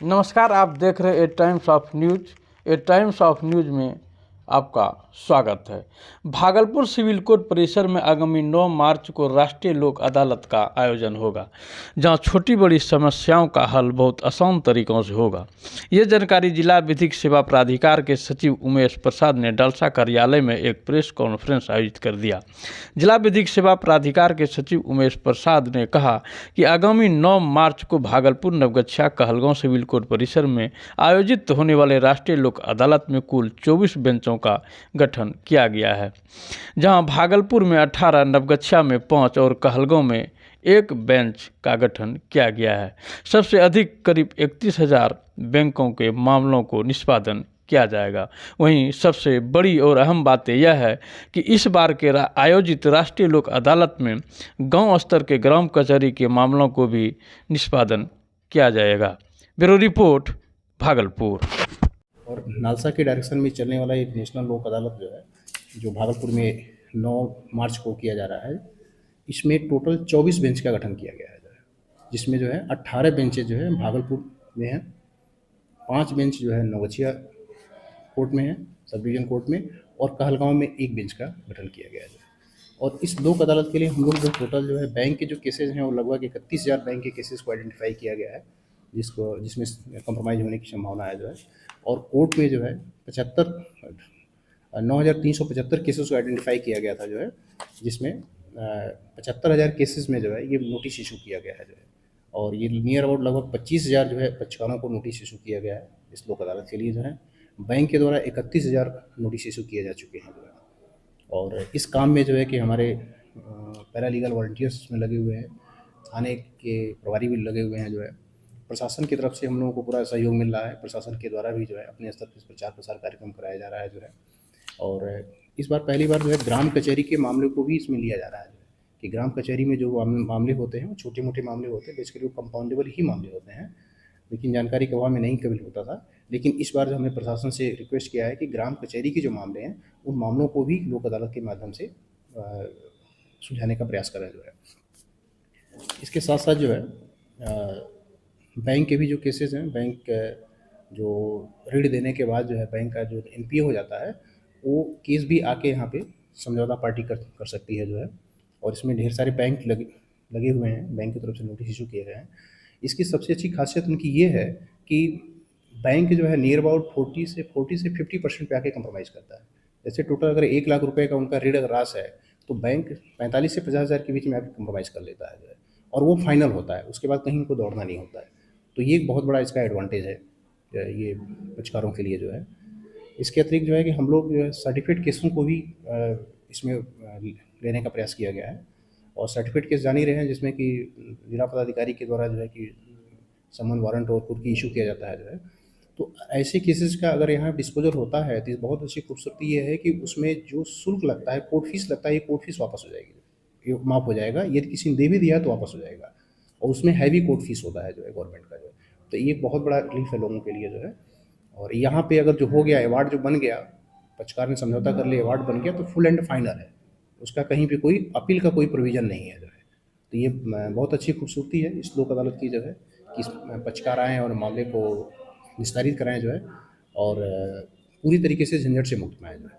नमस्कार, आप देख रहे हैं A Times of News. A Times of News में आपका स्वागत है। भागलपुर सिविल कोर्ट परिसर में आगामी 9 मार्च को राष्ट्रीय लोक अदालत का आयोजन होगा, जहां छोटी बड़ी समस्याओं का हल बहुत आसान तरीकों से होगा। ये जानकारी जिला विधिक सेवा प्राधिकार के सचिव उमेश प्रसाद ने डलसा कार्यालय में एक प्रेस कॉन्फ्रेंस आयोजित कर दिया। जिला विधिक सेवा प्राधिकार के सचिव उमेश प्रसाद ने कहा कि आगामी 9 मार्च को भागलपुर, नवगछिया, कहलगांव सिविल कोर्ट परिसर में आयोजित होने वाले राष्ट्रीय लोक अदालत में कुल 24 बेंचों का गठन किया गया है, जहां भागलपुर में 18, नवगछिया में 5 और कहलगांव में 1 बेंच का गठन किया गया है। सबसे अधिक करीब 31,000 बैंकों के मामलों को निष्पादन किया जाएगा। वहीं सबसे बड़ी और अहम बात यह है कि इस बार के आयोजित राष्ट्रीय लोक अदालत में गांव स्तर के ग्राम कचहरी के मामलों को भी निष्पादन किया जाएगा। Bureau report, Bhagalpur. और नालसा के डायरेक्शन में चलने वाला एक नेशनल लोक अदालत जो है, जो भागलपुर में 9 मार्च को किया जा रहा है, इसमें टोटल 24 बेंच का गठन किया गया है, जिसमें जो है 18 बेंचेज जो है भागलपुर में हैं, 5 बेंच जो है नवगछिया कोर्ट में है, सब डिवीजन कोर्ट में, और कहलगांव में 1 बेंच का गठन किया गया है। और इस लोक अदालत के लिए हम लोग जो टोटल जो है बैंक के जो केसेज हैं वो लगभग 31,000 बैंक के केसेस को आइडेंटिफाई किया गया है, जिसमें कंप्रोमाइज़ होने की संभावना है जो है। और कोर्ट में जो है 9,375 केसेस को आइडेंटिफाई किया गया था जो है, जिसमें 75,000 केसेस में जो है ये नोटिस इशू किया गया है जो है। और ये नियर अबाउट लगभग 25,000 जो है पक्षकारों को नोटिस इशू किया गया है इस लोक अदालत के लिए जो है। बैंक के द्वारा 31,000 नोटिस इशू किए जा चुके हैं जो है। और इस काम में जो है कि हमारे पैरालीगल वॉलंटियर्स इसमें लगे हुए हैं, थाने के प्रभारी भी लगे हुए हैं जो है। प्रशासन की तरफ से हम लोगों को पूरा सहयोग मिल रहा है, प्रशासन के द्वारा भी जो है अपने स्तर पर प्रचार प्रसार कार्यक्रम कराया जा रहा है जो है। और इस बार पहली बार जो है ग्राम कचहरी के मामले को भी इसमें लिया जा रहा है कि ग्राम कचहरी में जो मामले होते हैं वो छोटे मोटे मामले होते हैं, बेसिकली वो कंपाउंडेबल ही मामले होते हैं, लेकिन जानकारी के अभाव में नहीं कभी होता था। लेकिन इस बार जो हमने प्रशासन से रिक्वेस्ट किया है कि ग्राम कचहरी के जो मामले हैं उन मामलों को भी लोक अदालत के माध्यम से सुलझाने का प्रयास करें जो है। इसके साथ साथ जो है बैंक के भी जो केसेस हैं, बैंक जो ऋण देने के बाद जो है बैंक का जो एनपीए हो जाता है, वो केस भी आके यहाँ पे समझौता पार्टी कर सकती है जो है। और इसमें ढेर सारे बैंक लगे हुए हैं, बैंक की तरफ से नोटिस इशू किए गए हैं। इसकी सबसे अच्छी खासियत उनकी ये है कि बैंक जो है नियर अबाउट 40 से 50% पे आके कंप्रोमाइज़ करता है। जैसे टोटल अगर 1 लाख रुपए का उनका ऋण राशि है, तो बैंक 45 से 50,000 के बीच में आके कंप्रोमाइज़ कर लेता है जो है, और वो फाइनल होता है, उसके बाद कहीं उनको दौड़ना नहीं होता है। तो ये एक बहुत बड़ा इसका एडवांटेज है ये पक्षकारों के लिए जो है। इसके अतिरिक्त जो है कि हम लोग जो है सर्टिफिकेट केसों को भी इसमें लेने का प्रयास किया गया है। और सर्टिफिकेट केस जान ही रहे हैं, जिसमें कि जिला पदाधिकारी के द्वारा जो है कि समन वारंट और कुर्की इशू किया जाता है जो है। तो ऐसे केसेस का अगर यहाँ डिस्पोजल होता है तो बहुत अच्छी खूबसूरती ये है कि उसमें जो शुल्क लगता है, कोर्ट फीस लगता है, ये कोर्ट फीस वापस हो जाएगी, ये माफ़ हो जाएगा। यदि किसी ने दे भी दिया तो वापस हो जाएगा, और उसमें हैवी कोर्ट फीस होता है जो है गवर्नमेंट का जो है। तो ये एक बहुत बड़ा रिलीफ है लोगों के लिए जो है। और यहाँ पे अगर जो हो गया अवार्ड जो बन गया, पक्षकार ने समझौता कर लिया, अवार्ड बन गया, तो फुल एंड फाइनल है, उसका कहीं पे कोई अपील का कोई प्रोविज़न नहीं है जो है। तो ये बहुत अच्छी खूबसूरती है इस लोक अदालत की जो है कि पक्षकार आएँ और मामले को निस्तारित कराएँ जो है, और पूरी तरीके से झंझट से मुक्त पाएँ जो है।